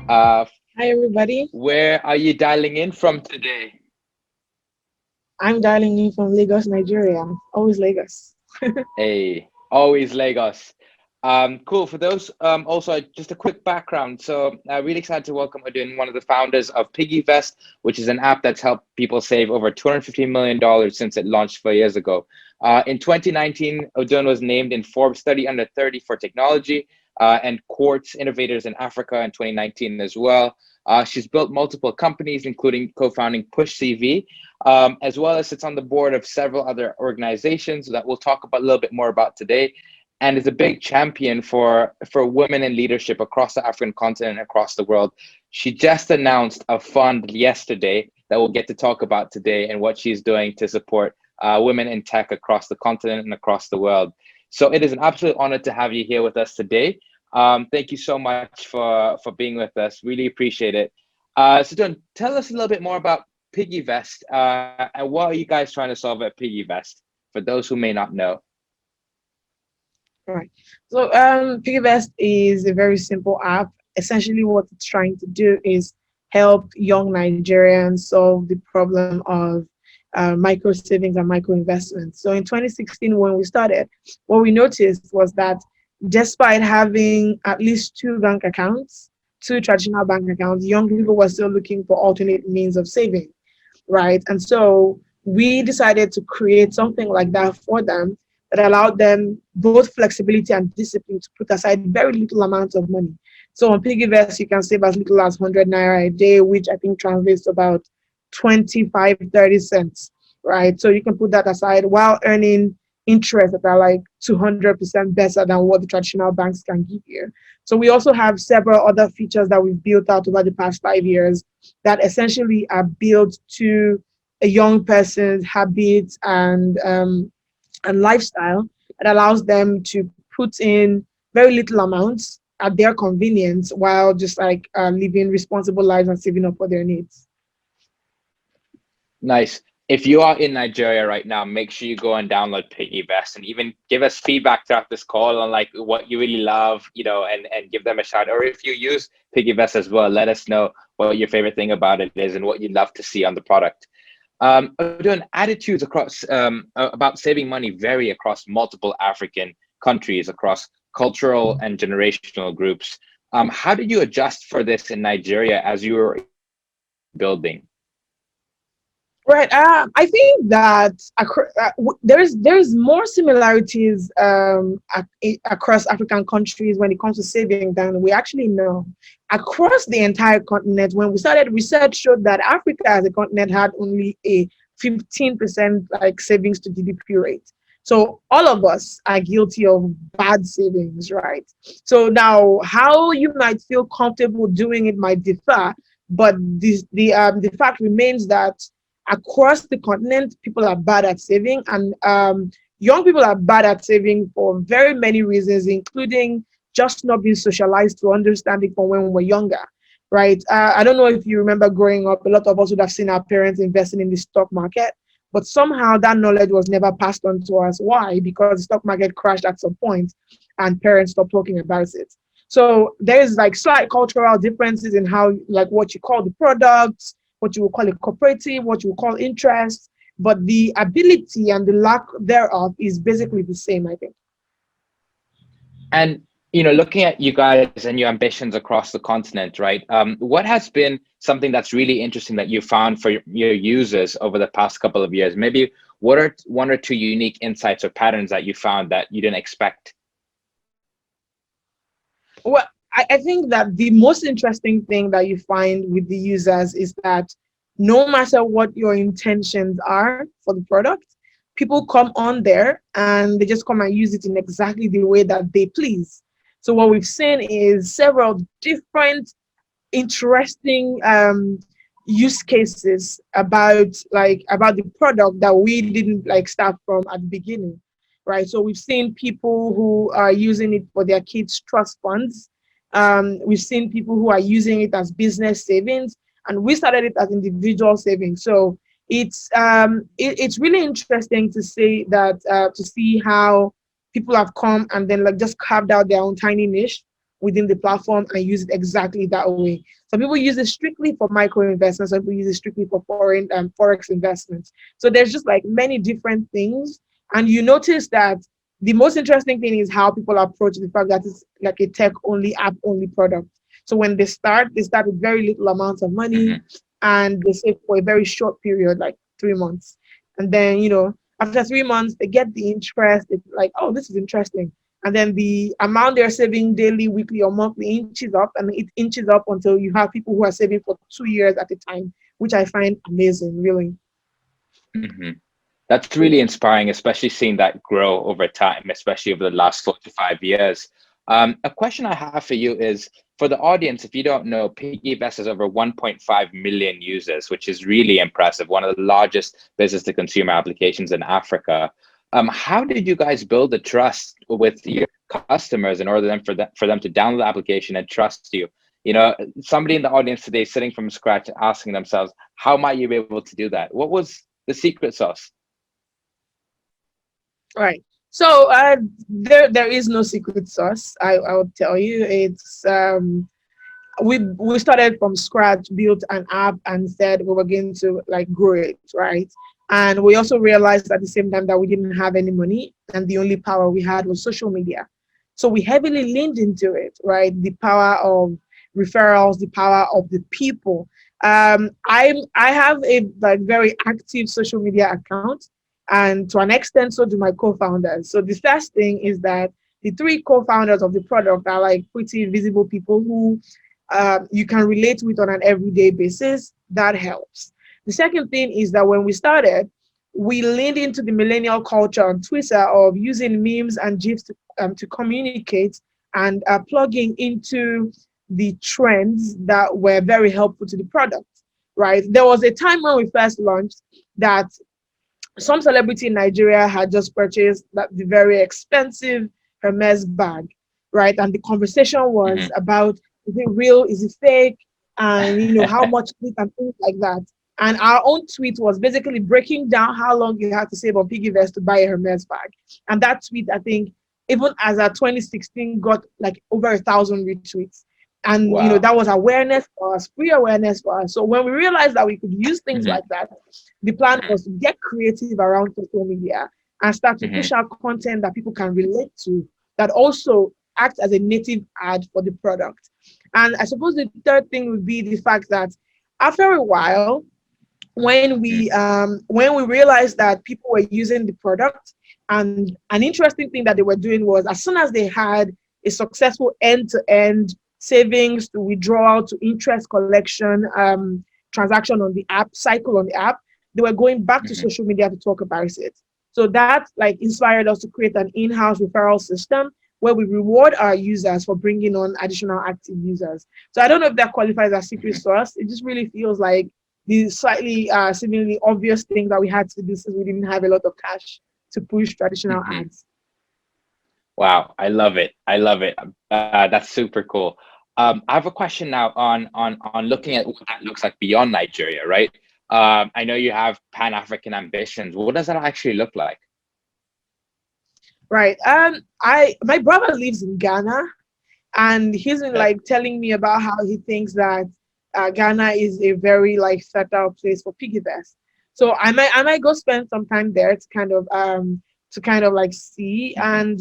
Uh, Hi, everybody. where are you dialing in from today? I'm dialing in from Lagos, Nigeria. Always Lagos. Hey, always Lagos. Cool. For those, also just a quick background. So, really excited to welcome Odun, one of the founders of Piggyvest, which is an app that's helped people save over $250 million since it launched 4 years ago. In 2019, Odun was named in Forbes 30 under 30 for technology, and Quartz Innovators in Africa in 2019 as well. She's built multiple companies, including co-founding Push CV, as well as sits on the board of several other organizations that we'll talk about a little bit more about today, and is a big champion for women in leadership across the African continent and across the world. She just announced a fund yesterday that we'll get to talk about today and what she's doing to support women in tech across the continent and across the world. So it is an absolute honor to have you here with us today. Thank you so much for being with us. Really appreciate it. So, John, tell us a little bit more about Piggyvest, and what are you guys trying to solve at Piggyvest for those who may not know? All right. So, Piggyvest is a very simple app. Essentially, what it's trying to do is help young Nigerians solve the problem of micro savings and micro investments. So, in 2016, when we started, what we noticed was that despite having at least two bank accounts, two traditional bank accounts, young people were still looking for alternate means of saving, right? And so we decided to create something like that for them that allowed them both flexibility and discipline to put aside very little amounts of money. So on Piggyvest, you can save as little as 100 naira a day, which I think translates to about 25, 30 cents, right? So you can put that aside while earning interest that are like 200% better than what the traditional banks can give you. So we also have several other features that we've built out over the past 5 years that essentially are built to a young person's habits and lifestyle that allows them to put in very little amounts at their convenience while just like living responsible lives and saving up for their needs. Nice. If you are in Nigeria right now, make sure you go and download Piggyvest and even give us feedback throughout this call on like what you really love, and give them a shout. Or if you use Piggyvest as well, let us know what your favorite thing about it is and what you'd love to see on the product. Doing attitudes across about saving money vary across multiple African countries, across cultural and generational groups. How did you adjust for this in Nigeria as you were building? Right. I think that there's more similarities across African countries when it comes to saving than we actually know. Across the entire continent, when we started, research showed that Africa as a continent had only a 15% like savings to GDP rate. So all of us are guilty of bad savings, right? So now, how you might feel comfortable doing it might differ, but the fact remains that across the continent, people are bad at saving, and young people are bad at saving for very many reasons, including just not being socialized to understand it from when we were younger, right? I don't know if you remember growing up, a lot of us would have seen our parents investing in the stock market, but somehow that knowledge was never passed on to us. Why? Because the stock market crashed at some point and parents stopped talking about it. So there's like slight cultural differences in how, like what you call the products, what you will call a cooperative, what you will call interest, but the ability and the lack thereof is basically the same, I think. And looking at you guys and your ambitions across the continent, right? What has been something that's really interesting that you found for your users over the past couple of years? Maybe what are one or two unique insights or patterns that you found that you didn't expect? Well, I think that the most interesting thing that you find with the users is that no matter what your intentions are for the product, people come on there and they just come and use it in exactly the way that they please. So what we've seen is several different interesting use cases about the product that we didn't like start from at the beginning, right? So we've seen people who are using it for their kids' trust funds. We've seen people who are using it as business savings, and we started it as individual savings. So it's really interesting to see that to see how people have come and then like just carved out their own tiny niche within the platform and use it exactly that way. Some people use it strictly for micro investments, some people use it strictly for foreign forex investments. So there's just like many different things. And you notice that the most interesting thing is how people approach the fact that it's like a tech only, app only product. So when they start with very little amounts of money, and they save for a very short period, like 3 months. And then, after 3 months, they get the interest. It's like, oh, this is interesting. And then the amount they're saving daily, weekly, or monthly inches up, and it inches up until you have people who are saving for 2 years at a time, which I find amazing, really. That's really inspiring, especially seeing that grow over time, especially over the last 4 to 5 years. A question I have for you is, for the audience, if you don't know, Piggyvest has over 1.5 million users, which is really impressive, one of the largest business to consumer applications in Africa. How did you guys build the trust with your customers in order for them to download the application and trust you? Somebody in the audience today sitting from scratch asking themselves, how might you be able to do that? What was the secret sauce? Right. So there is no secret sauce. I would tell you. It's we started from scratch, built an app, and said we were going to like grow it, right? And we also realized at the same time that we didn't have any money, and the only power we had was social media. So we heavily leaned into it, right? The power of referrals, the power of the people. I have a like very active social media account, and to an extent, so do my co-founders. So the first thing is that the three co-founders of the product are like pretty visible people who you can relate with on an everyday basis. That helps. The second thing is that when we started, we leaned into the millennial culture on Twitter of using memes and GIFs to communicate and plugging into the trends that were very helpful to the product, right? There was a time when we first launched that some celebrity in Nigeria had just purchased the very expensive Hermes bag, right? And the conversation was about, is it real? Is it fake? And how much it and things like that. And our own tweet was basically breaking down how long you have to save on Piggyvest to buy a Hermes bag. And that tweet, I think, even as our 2016 got like over 1,000 retweets. And Wow. that was awareness for us, free awareness for us. So when we realized that we could use things like that, the plan was to get creative around social media and start to push out content that people can relate to, that also acts as a native ad for the product. And I suppose the third thing would be the fact that after a while, when we realized that people were using the product, and an interesting thing that they were doing was, as soon as they had a successful end-to-end savings to withdrawal to interest collection transaction on the app, cycle on the app, they were going back to social media to talk about it. So that like inspired us to create an in-house referral system where we reward our users for bringing on additional active users. So I don't know if that qualifies as secret sauce. It just really feels like the slightly seemingly obvious thing that we had to do since we didn't have a lot of cash to push traditional ads. Wow, I love it. I love it. That's super cool. I have a question now on looking at what that looks like beyond Nigeria, right? I know you have Pan-African ambitions. What does that actually look like? Right. My brother lives in Ghana, and he's been like telling me about how he thinks that Ghana is a very like fertile place for Piggyvest. So I might go spend some time there to kind of like see. And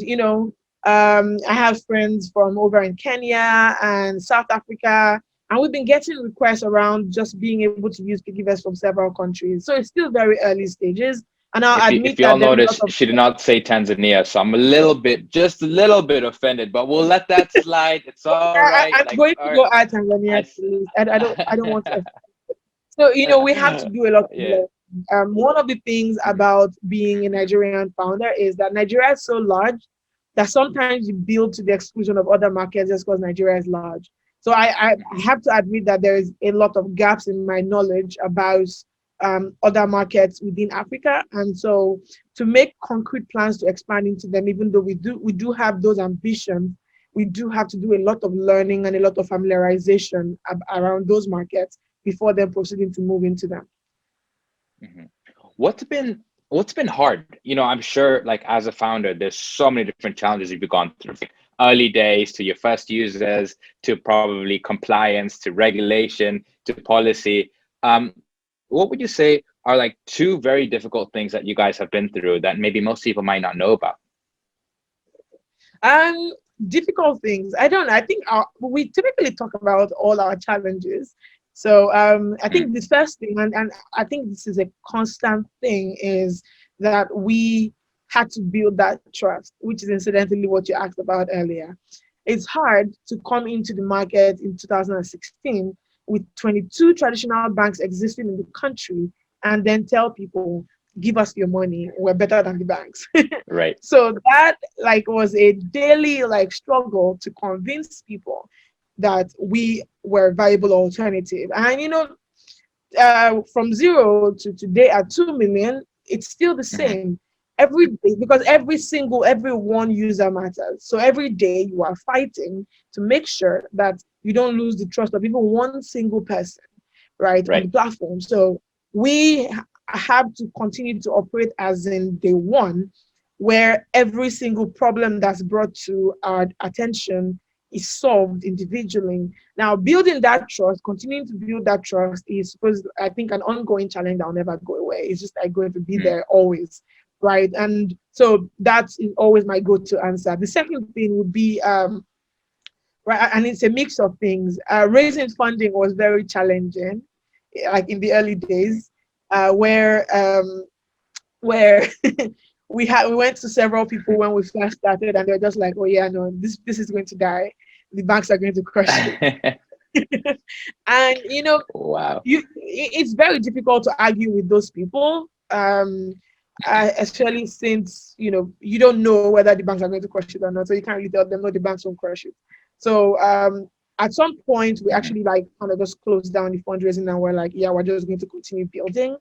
I have friends from over in Kenya and South Africa, and we've been getting requests around just being able to use Piggyvest from several countries. So it's still very early stages. And I'll admit if you all notice, she did not say Tanzania, so I'm just a little bit offended, but we'll let that slide. It's all right. I'm going to go at Tanzania, please. I don't want to. So we have to do a lot. One of the things about being a Nigerian founder is that Nigeria is so large that sometimes you build to the exclusion of other markets just because Nigeria is large. So I have to admit that there is a lot of gaps in my knowledge about other markets within Africa. And so to make concrete plans to expand into them, even though we do have those ambitions, we do have to do a lot of learning and a lot of familiarization around those markets before then proceeding to move into them. What's been hard? I'm sure like as a founder, there's so many different challenges you've gone through. early days to your first users to probably compliance to regulation to policy. What would you say are like two very difficult things that you guys have been through that maybe most people might not know about? Um, Difficult things. I don't know. I think we typically talk about all our challenges. So I Mm, think the first thing, and I think this is a constant thing, is that we had to build that trust, which is incidentally what you asked about earlier. It's hard to come into the market in 2016 with 22 traditional banks existing in the country and then tell people, give us your money, we're better than the banks. right. So that like was a daily like struggle to convince people that we were a viable alternative. And from zero to today at 2 million, it's still the Mhm. same every day, because every one user matters. So every day you are fighting to make sure that you don't lose the trust of even one single person, right, on the Right. platform. So we have to continue to operate as in day one, where every single problem that's brought to our attention is solved individually. Now, building that trust, continuing to build that trust is supposed, I think, an ongoing challenge that will never go away. It's just like going to be Mm, there always, right? And so that is always my go-to answer. The second thing would be right, and it's a mix of things. Raising funding was very challenging, like in the early days, where we went to several people when we first started, and they're just like, "Oh yeah, no, this is going to die. The banks are going to crush it." And wow. it's very difficult to argue with those people, especially since you don't know whether the banks are going to crush it or not, so you can't really tell them no, the banks won't crush it. So at some point we Mhm, actually like kind of just closed down the fundraising, and we're like, yeah, we're just going to continue building.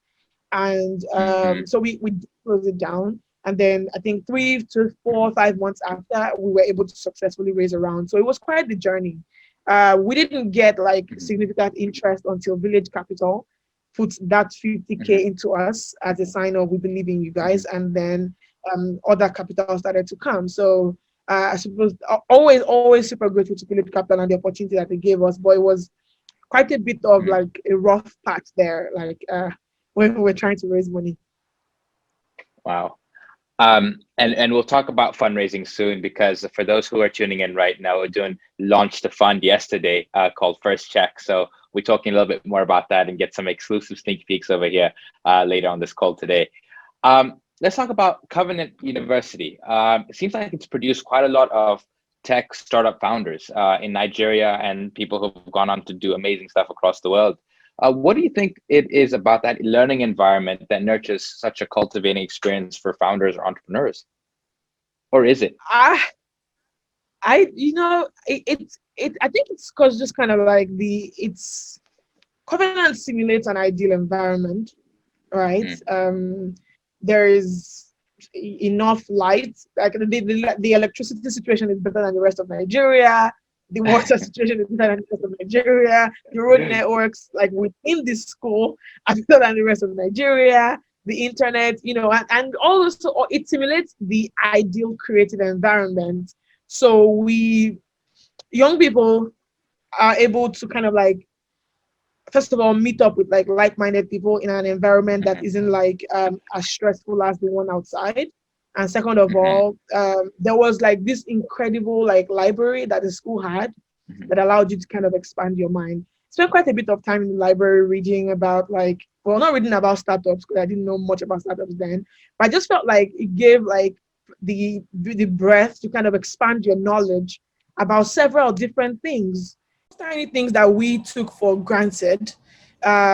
And mhm, so we closed it down. And then I think 3 to 4 or 5 months after, we were able to successfully raise a round. So it was quite the journey. We didn't get like mhm, significant interest until Village Capital put that mhm, 50K into us as a sign of we believe in you mhm, guys. And then other capital started to come. So I suppose always super grateful to Village Capital and the opportunity that they gave us. But it was quite a bit of mhm. like a rough patch there, like when we were trying to raise money. Wow. And we'll talk about fundraising soon because for those who are tuning in right now, we're doing launched a fund yesterday called First Check. So we're talking a little bit more about that and get some exclusive sneak peeks over here later on this call today. Let's talk about Covenant University. It seems like it's produced quite a lot of tech startup founders in Nigeria and people who've gone on to do amazing stuff across the world. What do you think it is about that learning environment that nurtures such a cultivating experience for founders or entrepreneurs? Or is it? I I think it's because just kind of like it's Covenant simulates an ideal environment, right? Mm, There is enough light. Like the electricity situation is better than the rest of Nigeria. The water situation is better than the rest of Nigeria. The road networks, like within the school, are better than the rest of Nigeria. The internet, and also it simulates the ideal creative environment. So we young people are able to kind of like first of all meet up with like like-minded people in an environment that mhm, isn't like as stressful as the one outside. And second of mhm, all, there was like this incredible like library that the school had mhm, that allowed you to kind of expand your mind. Spent quite a bit of time in the library reading about like, well, not reading about startups because I didn't know much about startups then, but I just felt like it gave like the breadth to kind of expand your knowledge about several different things, tiny things that we took for granted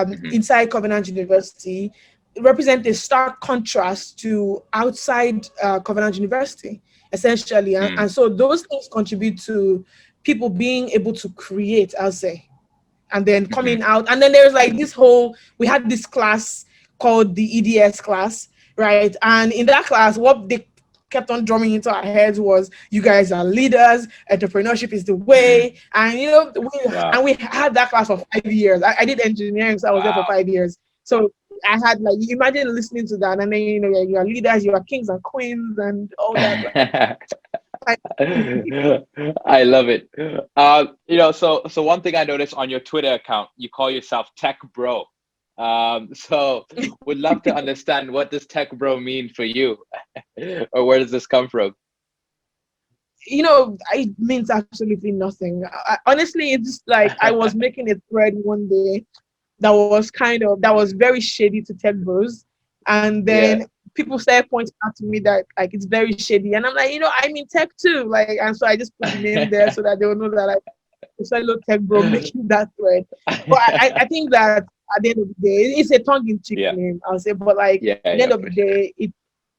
mhm, inside Covenant University represent a stark contrast to outside Covenant University, essentially. mm, And so those things contribute to people being able to create, I'll say, and then mhm, coming out. And then there's like we had this class called the EDS class, right? And in that class, what they kept on drumming into our heads was, you guys are leaders, entrepreneurship is the mm. way. And Wow. we had that class for 5 years. I did engineering, so I was there for Wow. 5 years. So I had like, you imagine listening to that, and then you are leaders, you are kings and queens and all that. I love it. So one thing I noticed on your Twitter account, you call yourself Tech Bro. So would love to understand, what does Tech Bro mean for you, or where does this come from? It means absolutely nothing. Honestly, it's just like I was making a thread one day that was very shady to tech bros, and Yeah. then people started pointing out to me that like it's very shady, and I'm like, I'm in tech too, like, and so I just put the name there so that they will know that like it's fellow tech bro making that thread. But I think that at the end of the day, it's a tongue-in-cheek Yeah. name, I'll say, but like Yeah. at the end Yeah. of the For sure. day, it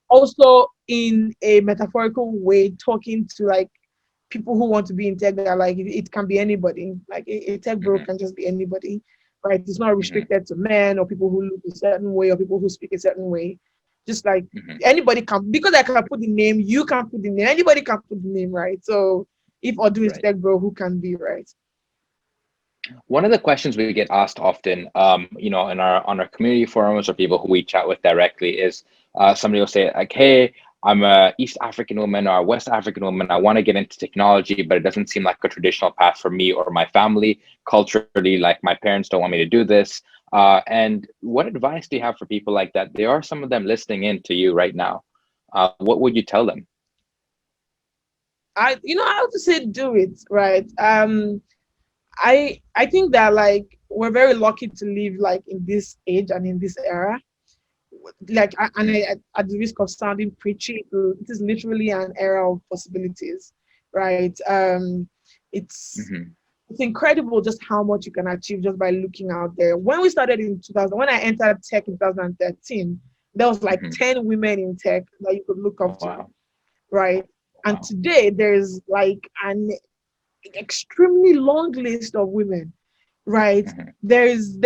also in a metaphorical way talking to like people who want to be in tech, that like it can be anybody. Like a tech bro Hmm. can just be anybody, right? It's not Hmm. restricted to men or people who look a certain way or people who speak a certain way. Just like Hmm. anybody can, because I can put the name, you can put the name, anybody can put the name, right? So if Odu is Right. tech bro, who can be, right? One of the questions we get asked often, in our on our community forums, or people who we chat with directly, is somebody will say like, "Hey, I'm a East African woman or a West African woman. I want to get into technology, but it doesn't seem like a traditional path for me or my family. Culturally, like my parents don't want me to do this." And what advice do you have for people like that? There are some of them listening in to you right now. What would you tell them? I would say do it, right? I think that like we're very lucky to live like in this age and in this era. Like at the risk of sounding preachy, it is literally an era of possibilities, right? It's Mm-hmm. it's incredible just how much you can achieve just by looking out there. When we started in 2000, when I entered tech in 2013, there was like Hmm. 10 women in tech that you could look up to, Wow. right? And Wow. today there's like an extremely long list of women, right? Hmm. There's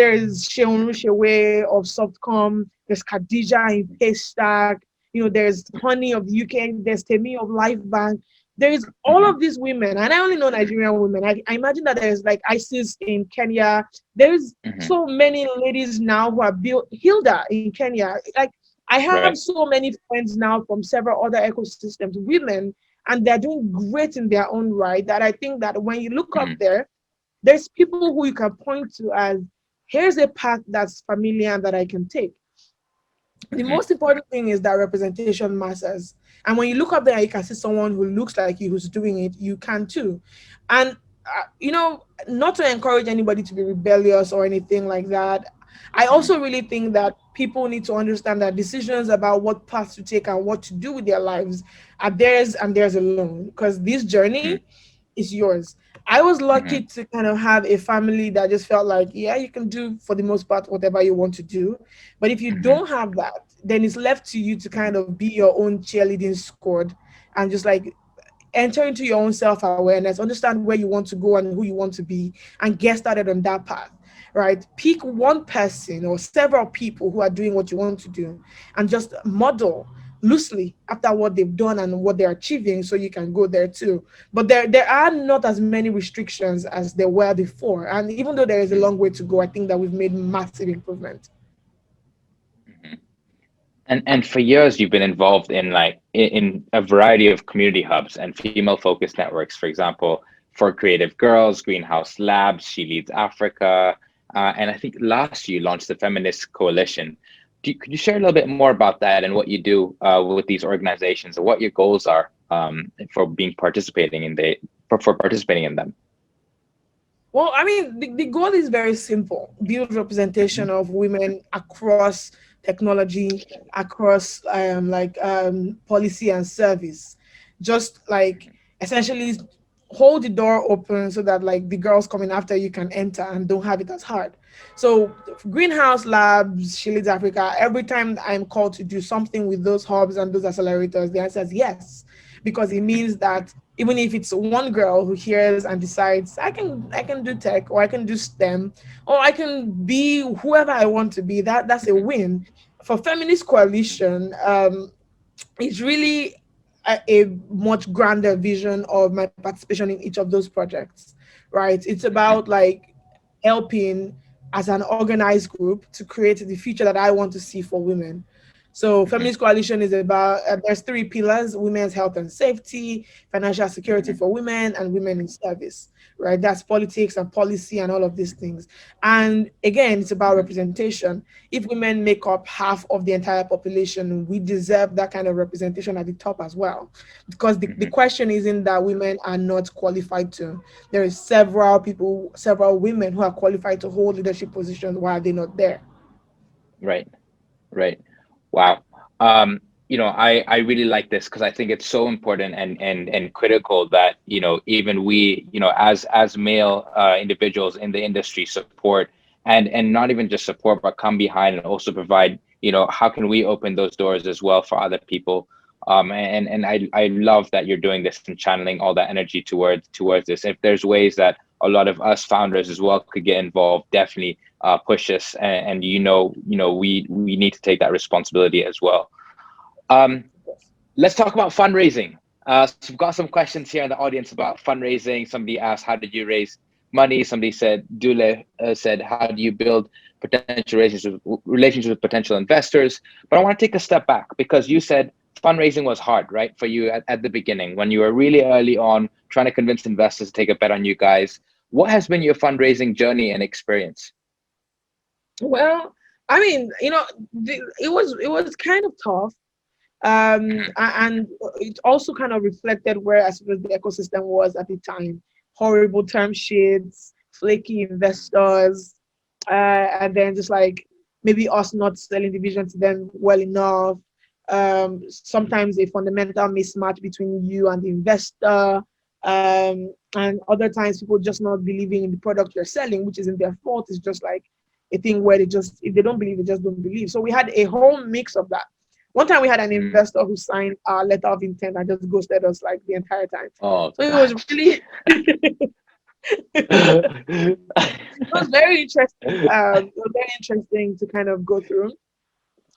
Sheon Rushewe of Softcom, there's Khadija in Paystack, there's Honey of the UK, there's Temi of Lifebank. There's all Hmm. of these women, and I only know Nigerian women. I imagine that there's like ISIS in Kenya. There's Hmm. so many ladies now who are built Hilda in Kenya. Like I have Right. so many friends now from several other ecosystems, women, and they're doing great in their own right. That I think that when you look up Hmm. there, there's people who you can point to as here's a path that's familiar and that I can take. The Hmm. most important thing is that representation matters. And when you look up there, you can see someone who looks like you who's doing it, you can too. And, not to encourage anybody to be rebellious or anything like that. I Hmm. also really think that people need to understand that decisions about what path to take and what to do with their lives are theirs and theirs alone. Because this journey is yours. I was lucky Hmm. to kind of have a family that just felt like, yeah, you can do for the most part whatever you want to do. But if you Hmm. don't have that, then it's left to you to kind of be your own cheerleading squad and just like enter into your own self-awareness, understand where you want to go and who you want to be, and get started on that path, right? Pick one person or several people who are doing what you want to do and just model loosely after what they've done and what they're achieving so you can go there too. But there are not as many restrictions as there were before, and even though there is a long way to go, I think that we've made massive improvement. Hmm. And for years you've been involved in in a variety of community hubs and female focused networks. For example, for Creative Girls, Greenhouse Labs, She Leads Africa, and I think last year you launched the Feminist Coalition. Could you share a little bit more about that and what you do with these organizations, and what your goals are for being participating in for participating in them? Well, I mean, the goal is very simple: build representation Hmm. of women across technology, across policy and service. Just like essentially hold the door open so that like the girls coming after you can enter and don't have it as hard. So Greenhouse Labs, She Leads Africa, every time I'm called to do something with those hubs and those accelerators, the answer is yes, because it means that even if it's one girl who hears and decides I can do tech, or I can do STEM, or I can be whoever I want to be, that's a win. For Feminist Coalition, it's really a much grander vision of my participation in each of those projects, right? It's about like helping as an organized group to create the future that I want to see for women. So Hmm. Feminist Coalition is about, there's three pillars: women's health and safety, financial security Hmm. for women, and women in service, right? That's politics and policy and all of these things. And again, it's about Hmm. representation. If women make up half of the entire population, we deserve that kind of representation at the top as well. Because the Hmm. question isn't that women are not qualified to. There is several people, several women who are qualified to hold leadership positions. Why are they not there? Right. Right. Wow. Um, I really like this because I think it's so important and critical that, even we, as male individuals in the industry support and not even just support, but come behind and also provide, how can we open those doors as well for other people? And I love that you're doing this and channeling all that energy towards this. If there's ways that a lot of us founders as well could get involved, definitely push us, and we need to take that responsibility as well. Um, let's talk about fundraising. So we've got some questions here in the audience about fundraising. Somebody asked, "How did you raise money?" Somebody said, Dule said, "How do you build potential relationships with potential investors?" But I want to take a step back because you said fundraising was hard, right, for you at the beginning when you were really early on trying to convince investors to take a bet on you guys. What has been your fundraising journey and experience? Well, I mean, it was kind of tough. And it also kind of reflected where I suppose the ecosystem was at the time. Horrible term sheets, flaky investors, and then just like maybe us not selling the vision to them well enough. Sometimes a fundamental mismatch between you and the investor. And other times people just not believing in the product you're selling, which isn't their fault. It's just like a thing where they just, if they don't believe, they just don't believe. So we had a whole mix of that. One time we had an Mm. investor who signed our letter of intent and just ghosted us like the entire time. Oh So it was gosh. really, it was very interesting. It was very interesting to kind of go through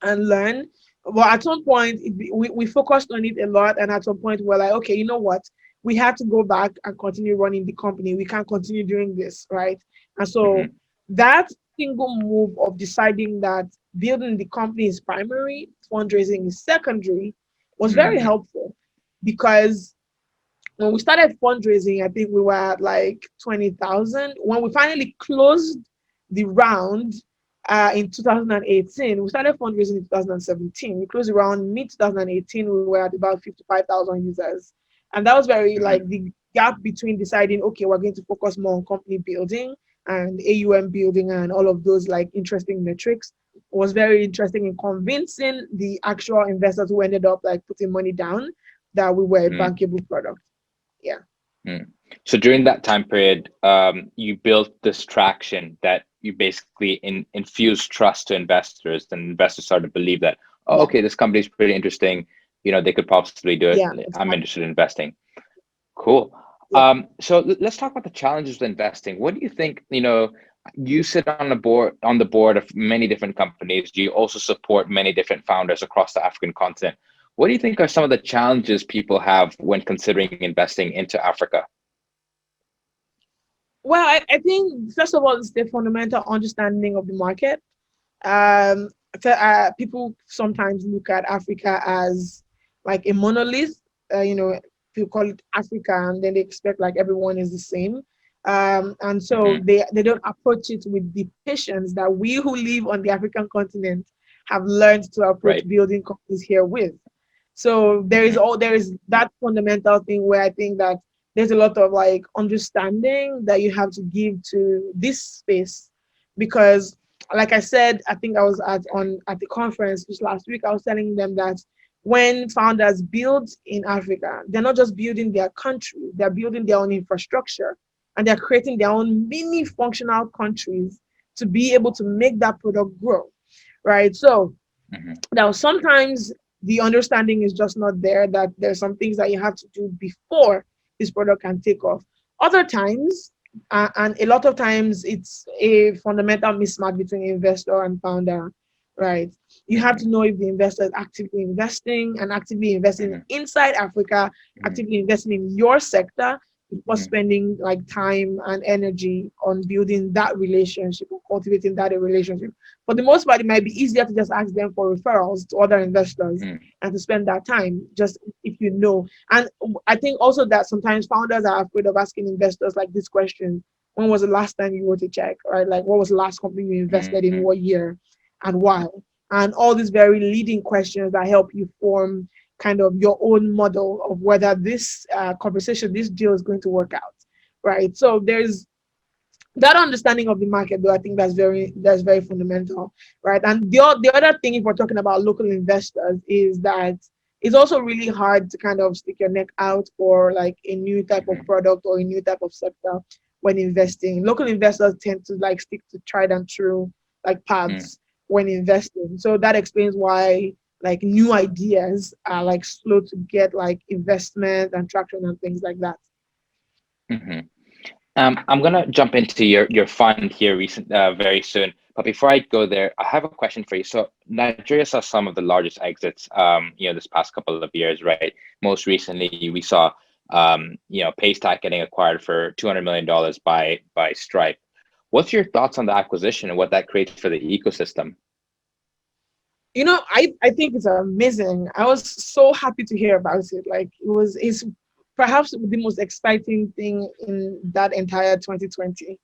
and learn. But at some point, we focused on it a lot. And at some point, we're like, okay, you know what? We have to go back and continue running the company. We can't continue doing this, right? And so Hmm. that single move of deciding that building the company is primary, fundraising is secondary, was very Mm. helpful because when we started fundraising, I think we were at like 20,000. When we finally closed the round in 2018, we started fundraising in 2017. We closed around mid 2018, we were at about 55,000 users. And that was very Hmm. like the gap between deciding, okay, we're going to focus more on company building and AUM building and all of those like interesting metrics was very interesting in convincing the actual investors who ended up like putting money down that we were a Mm. bankable product. Yeah. Mm. So during that time period, you built this traction that you basically infused trust to investors, and investors started to believe that, oh, Yeah. okay, this company is pretty interesting. They could possibly do it. Yeah. I'm Exactly. interested in investing. Cool. Yeah. So let's talk about the challenges with investing. What do you think? You sit on the board of many different companies. You also support many different founders across the African continent. What do you think are some of the challenges people have when considering investing into Africa? Well, I think first of all, it's the fundamental understanding of the market. Um, People sometimes look at Africa as like a monolith. People call it Africa, and then they expect like everyone is the same. And so Hmm. they don't approach it with the patience that we who live on the African continent have learned to approach Right. building companies here with. So Hmm. there is that fundamental thing where I think that there's a lot of like understanding that you have to give to this space because like I said, I think I was at the conference just last week. I was telling them that when founders build in Africa, they're not just building their country, they're building their own infrastructure and they're creating their own mini functional countries to be able to make that product grow. Right. So Hmm. now, sometimes the understanding is just not there, that there's some things that you have to do before this product can take off. Other times, and a lot of times, it's a fundamental mismatch between investor and founder, right? You have to Hmm. know if the investor is actively investing and actively investing Hmm. inside Africa, Hmm. actively investing in your sector, before spending like time and energy on building that relationship or cultivating that relationship. For the most part, it might be easier to just ask them for referrals to other investors and to spend that time just if you know. And I think also that sometimes founders are afraid of asking investors like this question: when was the last time you wrote a check, right? Like, what was the last company you invested in, what year, and why? And all these very leading questions that help you form kind of your own model of whether this conversation, this deal is going to work out, right? So there's that understanding of the market, though. I think that's very fundamental, right? And the other thing, if we're talking about local investors, is that it's also really hard to kind of stick your neck out for like a new type of product or a new type of sector when investing. Local investors tend to like stick to tried and true like paths when investing. So that explains why like new ideas are like slow to get like investment and traction and things like that. Mm-hmm. I'm gonna jump into your fund here very soon. But before I go there, I have a question for you. So Nigeria saw some of the largest exits, this past couple of years, right? Most recently, we saw, Paystack getting acquired for $200 million by Stripe. What's your thoughts on the acquisition and what that creates for the ecosystem? I think it's amazing. I was so happy to hear about it. Like it's perhaps the most exciting thing in that entire 2020.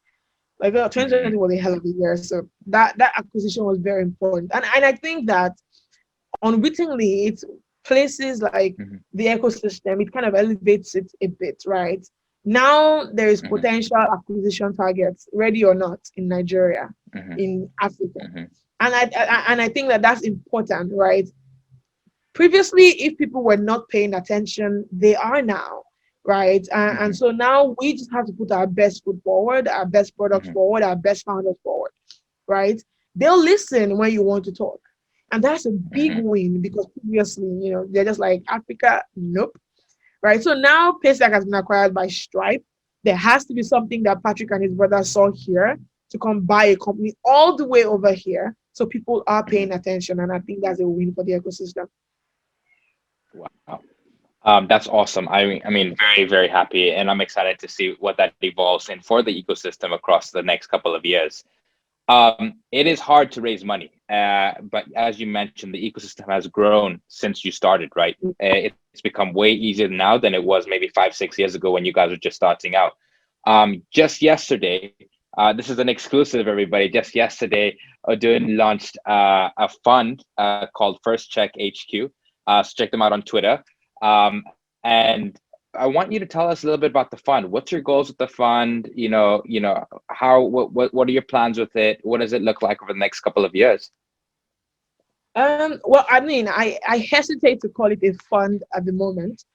Like 2020 was a hell of a year. So that acquisition was very important. And I think that unwittingly it places like the ecosystem, it kind of elevates it a bit, right? Now there is potential acquisition targets, ready or not, in Nigeria, in Africa. And I think that that's important, right? Previously, if people were not paying attention, they are now, right? And so now we just have to put our best foot forward, our best products forward, our best founders forward, right? They'll listen when you want to talk. And that's a big win, because previously, they're just like, Africa, nope, right? So now Paystack has been acquired by Stripe. There has to be something that Patrick and his brother saw here to come buy a company all the way over here. So people are paying attention. And I think that's a win for the ecosystem. Wow. That's awesome. I mean, very, very happy. And I'm excited to see what that evolves in for the ecosystem across the next couple of years. It is hard to raise money, but as you mentioned, the ecosystem has grown since you started, right? It's become way easier now than it was maybe 5, 6 years ago when you guys were just starting out. Just yesterday, this is an exclusive, everybody. Just yesterday, Odun launched a fund called First Check HQ. So check them out on Twitter. And I want you to tell us a little bit about the fund. What's your goals with the fund? What are your plans with it? What does it look like over the next couple of years? Well, I mean, I hesitate to call it a fund at the moment.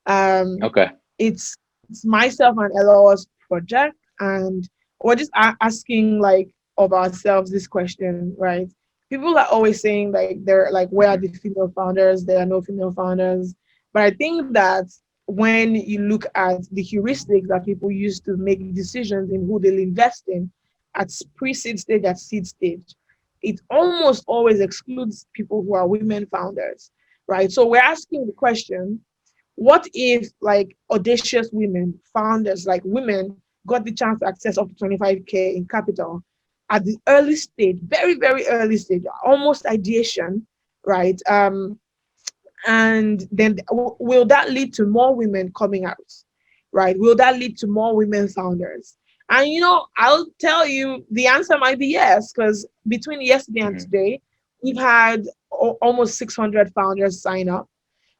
Okay. It's myself and Elo's project, and we're just asking like of ourselves this question, right? People are always saying like they're like, where are the female founders? There are no female founders. But I think that when you look at the heuristics that people use to make decisions in who they'll invest in at pre-seed stage, at seed stage, it almost always excludes people who are women founders, right? So we're asking the question, what if like audacious women, founders, like women, got the chance to access up to 25K in capital at the early stage, very, very early stage, almost ideation, right? And then will that lead to more women coming out, right? Will that lead to more women founders? And I'll tell you the answer might be yes, because between yesterday and today, we've had almost 600 founders sign up,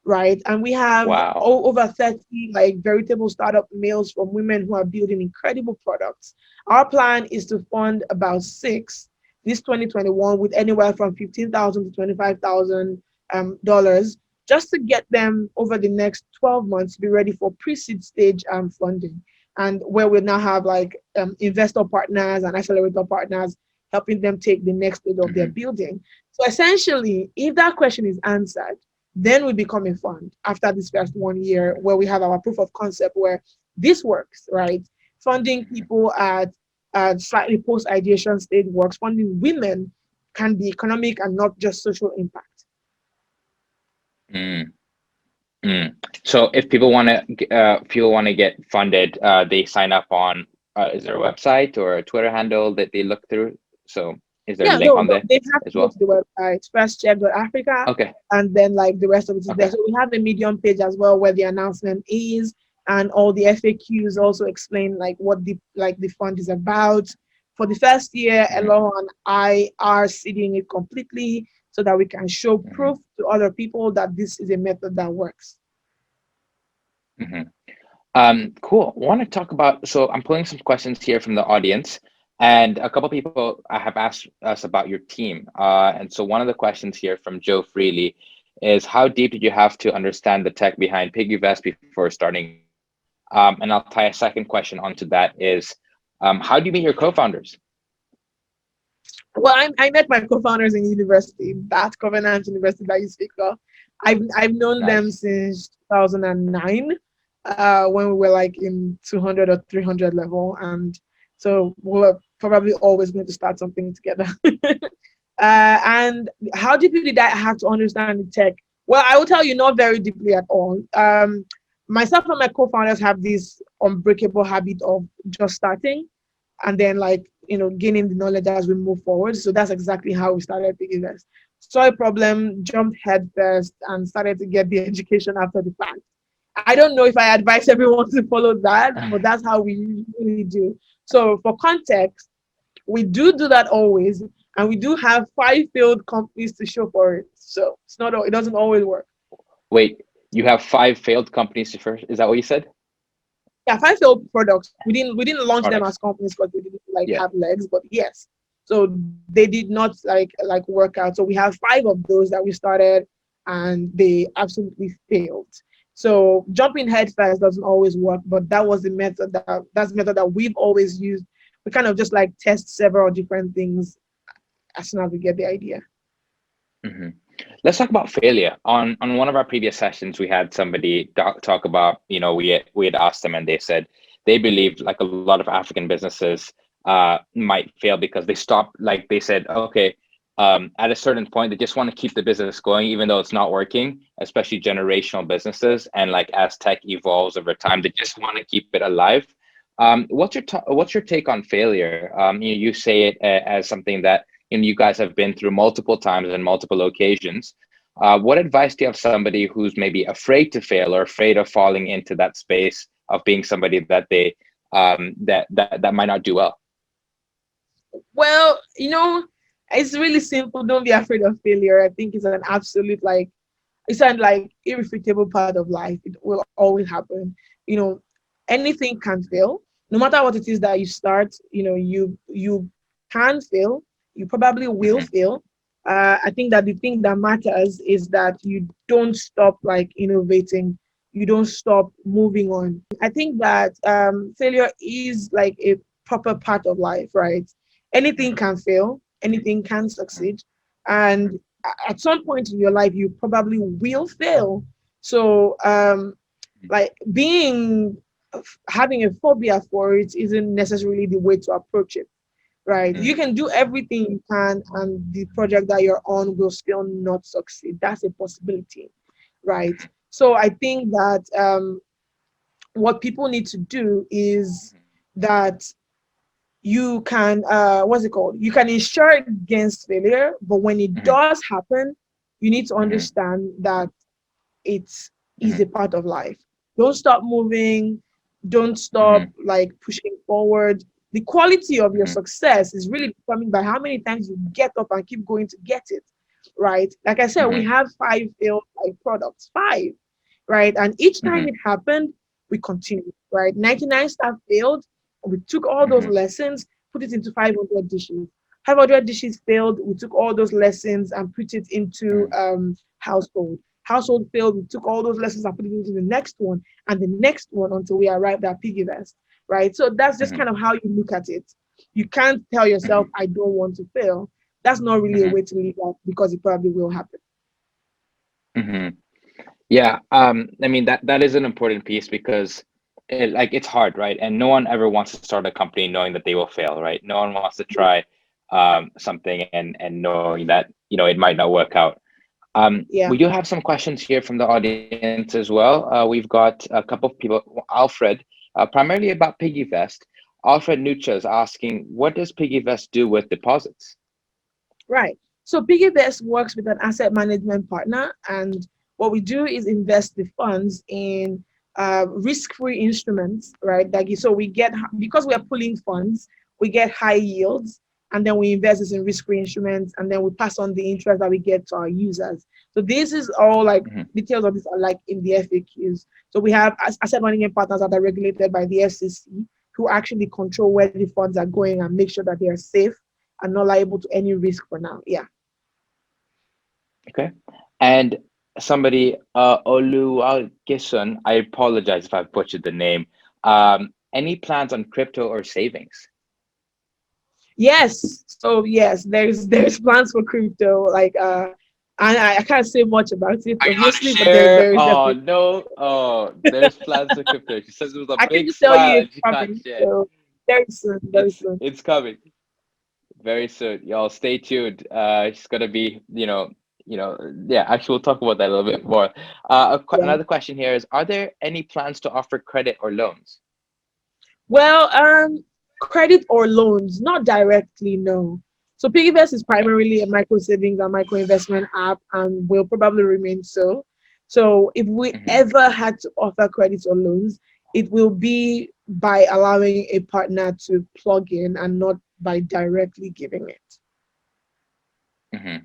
right? And we have over 30 like veritable startup males from women who are building incredible products. Our plan is to fund about 6 this 2021 with anywhere from $15,000 to $25,000, just to get them over the next 12 months to be ready for pre-seed stage funding, and where we now have like investor partners and accelerator partners helping them take the next stage of their building. So essentially, if that question is answered, then we become a fund after this first 1 year, where we have our proof of concept where this works, right? Funding people at slightly post-ideation stage works. Funding women can be economic and not just social impact. So if people want to get funded, they sign up on, is there a website or a Twitter handle that they look through? So is there a Yeah, link no, on no, there they have to as go well? to the website, first check Africa, Okay. and then like the rest of it is there. Okay. So we have the Medium page as well where the announcement is, and all the FAQs also explain like what the fund is about. For the first year, Mhm, Elo and I are seeding it completely so that we can show mhm, proof to other people that this is a method that works. mhm. Cool. I want to talk about, so I'm pulling some questions here from the audience, and a couple people have asked us about your team. And so one of the questions here from Joe Freely is, how deep did you have to understand the tech behind Piggyvest before starting? And I'll tie a second question onto that is, how do you meet your co-founders? Well, I met my co-founders in university, that Covenant University that you speak of. I've known them Nice. since 2009, when we were like in 200 or 300 level, and so we were probably always going to start something together. And how deeply did I have to understand the tech? Well, I will tell you, not very deeply at all. Myself and my co-founders have this unbreakable habit of just starting and then like gaining the knowledge as we move forward. So that's exactly how we started Piggyvest. Saw a problem, jumped head first, and started to get the education after the fact. I don't know if I advise everyone to follow that, but that's how we usually do. So for context, we do that always, and we do have 5 failed companies to show for it. So it doesn't always work. Wait, you have 5 failed companies to first, is that what you said? Yeah, 5 failed products. We didn't launch them Products. as companies because they didn't like Yeah. have legs, but yes. So they did not like work out. So we have 5 of those that we started and they absolutely failed. So jumping head first doesn't always work, but that's the method that we've always used. We kind of just like test several different things as soon as we get the idea. Mhm. Let's talk about failure. On one of our previous sessions, we had somebody talk about, we had asked them and they said they believe like a lot of African businesses might fail because they stop, like they said, okay, at a certain point, they just want to keep the business going, even though it's not working, especially generational businesses. And like as tech evolves over time, they just want to keep it alive. What's your take on failure? You say it as something that you guys have been through multiple times and multiple occasions. What advice do you have somebody who's maybe afraid to fail or afraid of falling into that space of being somebody that they that might not do well? Well, it's really simple. Don't be afraid of failure. I think it's an absolute it's an like irrefutable part of life. It will always happen. You know, anything can fail. No matter what it is that you start, you can fail. You probably will Hmm. fail. I think that the thing that matters is that you don't stop like innovating. You don't stop moving on. I think that failure is like a proper part of life, right? Anything can fail. Anything can succeed, and at some point in your life you probably will fail. So like having a phobia for it isn't necessarily the way to approach it, right? You Hmm. can do everything you can and the project that you're on will still not succeed. That's a possibility, right? So I think that what people need to do is that you can what's it called, you can insure against failure, but when it Hmm. does happen you need to Hmm. understand that it is Hmm. a part of life. Don't stop moving, don't stop Hmm. like pushing forward. The quality of your Hmm. success is really determined by how many times you get up and keep going to get it, right? Like I said, we Hmm. have 5 failed like products, 5, right? And each time Hmm. it happened we continued, right? 99 staff failed, we took all those Hmm. lessons, put it into 500 dishes. 500 dishes failed, we took all those lessons and put it into household. Household failed, we took all those lessons and put it into the next one and the next one until we arrived at Piggyvest, right? So that's just Hmm. kind of how you look at it. You can't tell yourself, Hmm. I don't want to fail. That's not really a Hmm. way to live life because it probably will happen. Hmm. Yeah, I mean that is an important piece because it's hard, right? And no one ever wants to start a company knowing that they will fail, right? No one wants to try something and knowing that it might not work out. Yeah. We do have some questions here from the audience as well. We've got a couple of people. Alfred, primarily about Piggyvest. Alfred Nucha is asking, what does Piggyvest do with deposits? Right. So Piggyvest works with an asset management partner, and what we do is invest the funds in risk-free instruments, right? Like so, we get because we are pulling funds, we get high yields, and then we invest this in risk-free instruments, and then we pass on the interest that we get to our users. So this is all like details of this are like in the FAQs. So we have asset management partners that are regulated by the FCC who actually control where the funds are going and make sure that they are safe and not liable to any risk for now. Yeah. Okay. And somebody, Oluwagisun, I apologize if I butchered the name. Any plans on crypto or savings? Yes. So yes, there's plans for crypto. Like I can't say much about it, Are you allowed to obviously, but share? there's Oh definitely no. Oh, there's plans for crypto. She says it with a I can big just tell you smile it's and she can't coming. share. So very soon, very soon. It's coming very soon. Y'all stay tuned. It's gonna be, yeah, actually we'll talk about that a little bit more. Yeah. Another question here is, are there any plans to offer credit or loans? Well, credit or loans, not directly, no. So Piggyvest is Okay. primarily a micro savings and micro investment app and will probably remain so. So if we Hmm. ever had to offer credits or loans, it will be by allowing a partner to plug in and not by directly giving it. Hmm.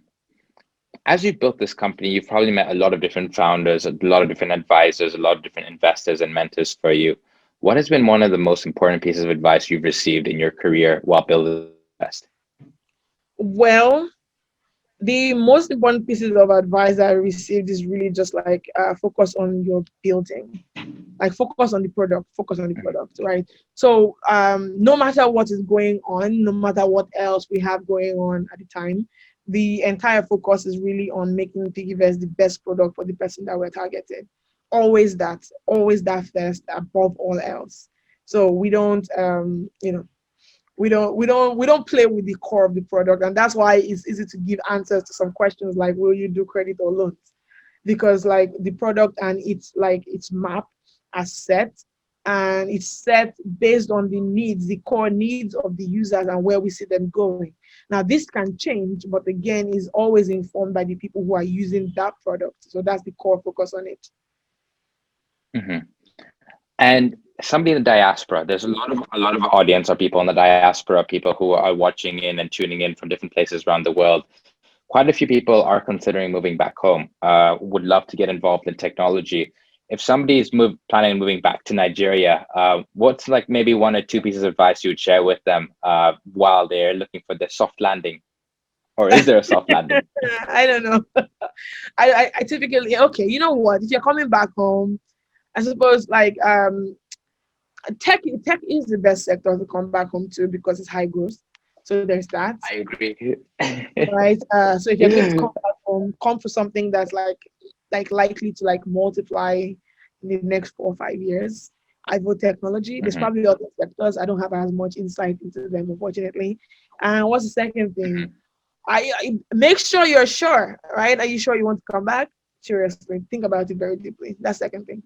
As you've built this company, you've probably met a lot of different founders, a lot of different advisors, a lot of different investors and mentors for you. What has been one of the most important pieces of advice you've received in your career while building Invest? Well, the most important pieces of advice I received is really just like focus on your building, like focus on the product, right? So no matter what is going on, no matter what else we have going on at the time, the entire focus is really on making Piggyvest the best product for the person that we're targeting. Always that first above all else. So we don't we don't play with the core of the product, and that's why it's easy to give answers to some questions like will you do credit or loans, because like the product and its map are set, and it's set based on the needs, the core needs of the users and where we see them going. Now this can change, but again is always informed by the people who are using that product, so that's the core focus on it. Hmm. And somebody in the diaspora, there's a lot of audience or people in the diaspora, people who are watching in and tuning in from different places around the world. Quite a few people are considering moving back home, would love to get involved in technology. If somebody's planning on moving back to Nigeria, what's like maybe one or two pieces of advice you would share with them while they're looking for the soft landing? Or is there a soft landing? I don't know. I typically, okay, you know what, if you're coming back home, I suppose like tech is the best sector to come back home to because it's high growth. So there's that, I agree. right? So if you're going to come back home, come for something that's like likely to like multiply in the next 4 or 5 years. I vote technology. There's Hmm. probably other sectors. I don't have as much insight into them, unfortunately. And what's the second thing? Hmm. I make sure you're sure, right? Are you sure you want to come back? Seriously, think about it very deeply. That's second thing.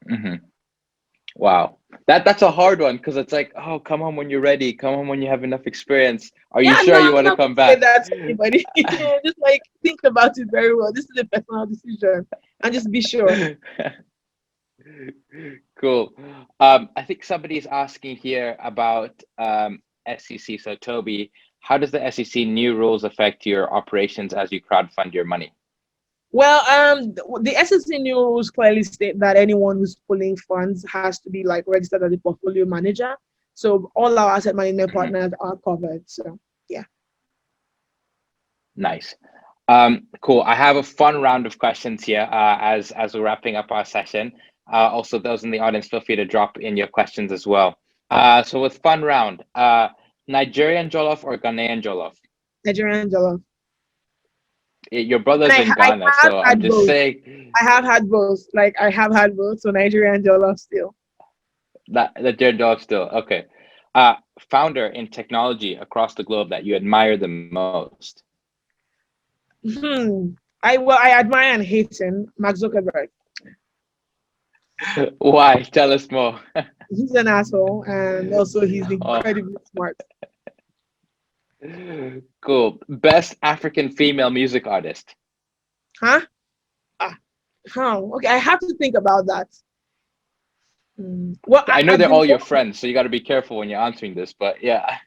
Hmm. Wow. That's a hard one because it's like, oh, come home when you're ready. Come home when you have enough experience. Are you Yeah, sure no, you I'm want to not going come to say back? that to anybody. Just like think about it very well. This is a personal decision, and just be sure. Cool. I think somebody's asking here about SEC. So Toby, how does the SEC new rules affect your operations as you crowdfund your money? Well, the SEC new rules clearly state that anyone who's pulling funds has to be like registered as a portfolio manager. So all our asset management Mhm. partners are covered. So yeah. Nice. Cool. I have a fun round of questions here as we're wrapping up our session. Also, those in the audience, feel free to drop in your questions as well. So with fun round, Nigerian jollof or Ghanaian jollof? Nigerian jollof. Your And brother's in I Ghana, have so I'm had just both. saying I have had both. Like I have had both. So Nigerian jollof still. that your jollof still okay. Uh, Founder in technology across the globe that you admire the most. Hmm. I admire and hate him, Mark Zuckerberg. Why? Tell us more. He's an asshole, and also he's Oh, incredibly smart. cool. Best African female music artist. Huh? Ah, how? Okay, I have to think about that. Well, I know at they're the all your friends, so you got to be careful when you're answering this. But yeah.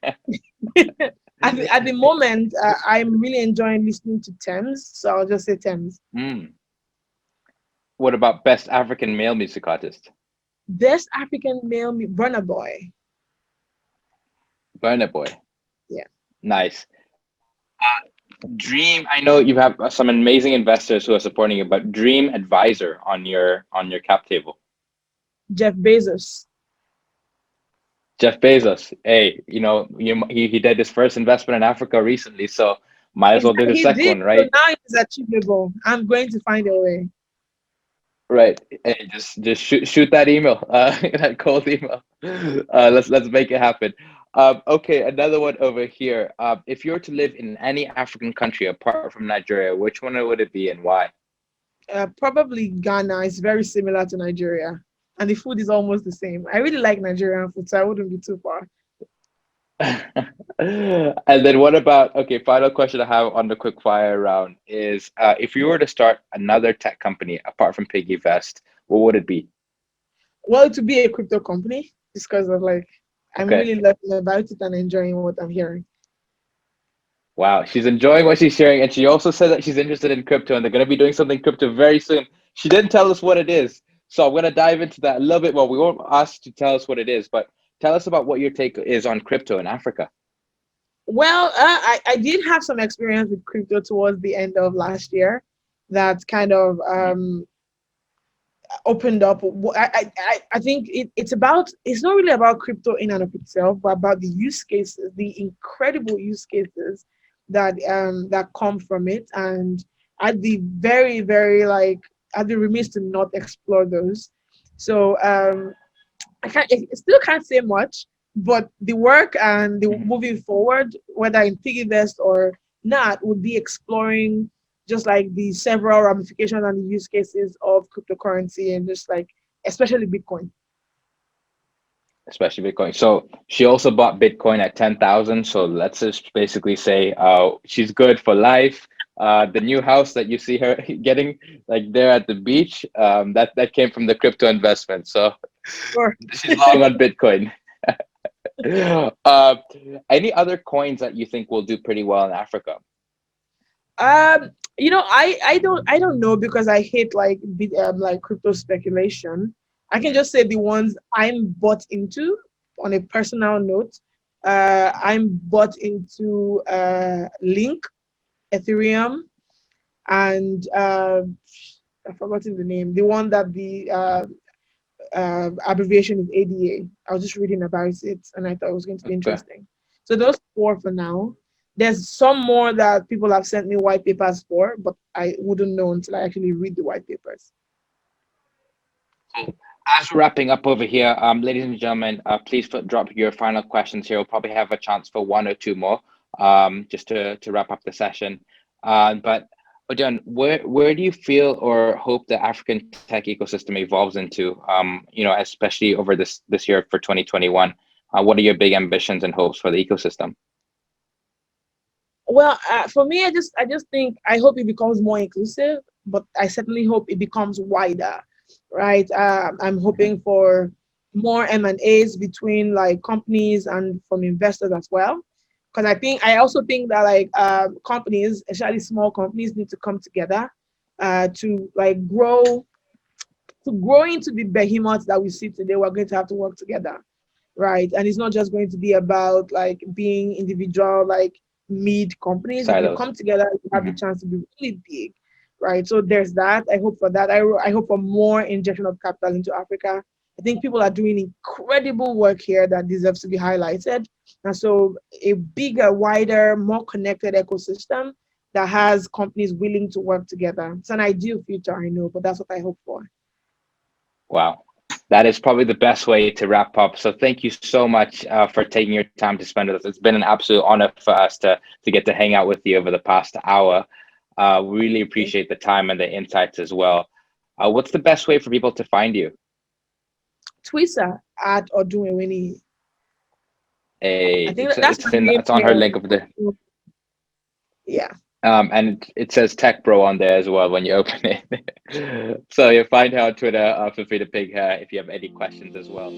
at the moment, I'm really enjoying listening to Thames, so I'll just say Thames. Mm. What about best African male music artist? Best African male, Burna Boy. Burna Boy. Yeah. Nice. Dream. I know you have some amazing investors who are supporting you, but dream advisor on your cap table. Jeff Bezos. Jeff Bezos. Hey, he did his first investment in Africa recently, so might as well do the He second did, one, so right? now it's achievable. I'm going to find a way. Right. Hey, just shoot that email, that cold email. Let's make it happen. Okay, another one over here. If you were to live in any African country apart from Nigeria, which one would it be and why? Probably Ghana is very similar to Nigeria, and the food is almost the same. I really like Nigerian food, so I wouldn't be too far. And then what about, okay, final question I have on the quick fire round is if you were to start another tech company apart from Piggyvest, what would it be? Well, to be a crypto company, just because of like I'm Okay. really learning about it and enjoying what I'm hearing. Wow, she's enjoying what she's sharing, and she also said that she's interested in crypto, and they're going to be doing something crypto very soon. She didn't tell us what it is, so I'm going to dive into that a little bit more. We won't ask to tell us what it is, but tell us about what your take is on crypto in Africa. Well, I did have some experience with crypto towards the end of last year. That kind of Mhm. opened up. I think it's not really about crypto in and of itself, but about the use cases, the incredible use cases that come from it. And I'd be very like I'd be remiss to not explore those. So I still can't say much, but the work and the Mhm. moving forward, whether in Piggyvest or not, would be exploring just like the several ramifications and the use cases of cryptocurrency and just like especially Bitcoin. Especially Bitcoin. So she also bought Bitcoin at 10,000. So let's just basically say she's good for life. The new house that you see her getting like there at the beach, that came from the crypto investment. So Or she's long on Bitcoin. Uh, any other coins that you think will do pretty well in Africa? um, I don't know because I hate like crypto speculation. I can just say the ones I'm bought into on a personal note. I'm bought into Link, Ethereum, and I've forgotten the name. The one that the abbreviation is ADA. I was just reading about it and I thought it was going to be Okay. interesting. So those four for now. There's some more that people have sent me white papers for, but I wouldn't know until I actually read the white papers. As we're wrapping up over here, ladies and gentlemen, please drop your final questions here. We'll probably have a chance for one or two more, just to wrap up the session. But Ojan, where do you feel or hope the African tech ecosystem evolves into? Especially over this year for 2021. What are your big ambitions and hopes for the ecosystem? Well, for me, I just think I hope it becomes more inclusive, but I certainly hope it becomes wider, right? I'm Mhm. hoping for more M&As between like companies and from investors as well, because I also think that like companies, especially small companies, need to come together to like grow into the behemoths that we see today. We're going to have to work together, right? And it's not just going to be about like being individual, like mid companies. If you Silos. come together, you have the Mhm. chance to be really big, right? So there's that. I hope for that. I hope for more injection of capital into Africa. I think people are doing incredible work here that deserves to be highlighted. And so a bigger, wider, more connected ecosystem that has companies willing to work together. It's an ideal future, I know, but that's what I hope for. Wow. That is probably the best way to wrap up. So thank you so much for taking your time to spend with us. It's been an absolute honor for us to get to hang out with you over the past hour. Really appreciate the time and the insights as well. What's the best way for people to find you? Twitter at Odunayo Eweniyi. I think that's my name It's on her here. link over there. Yeah. And it says Tech Bro on there as well when you open it. So you'll find her on Twitter. Feel free to ping her if you have any questions as well.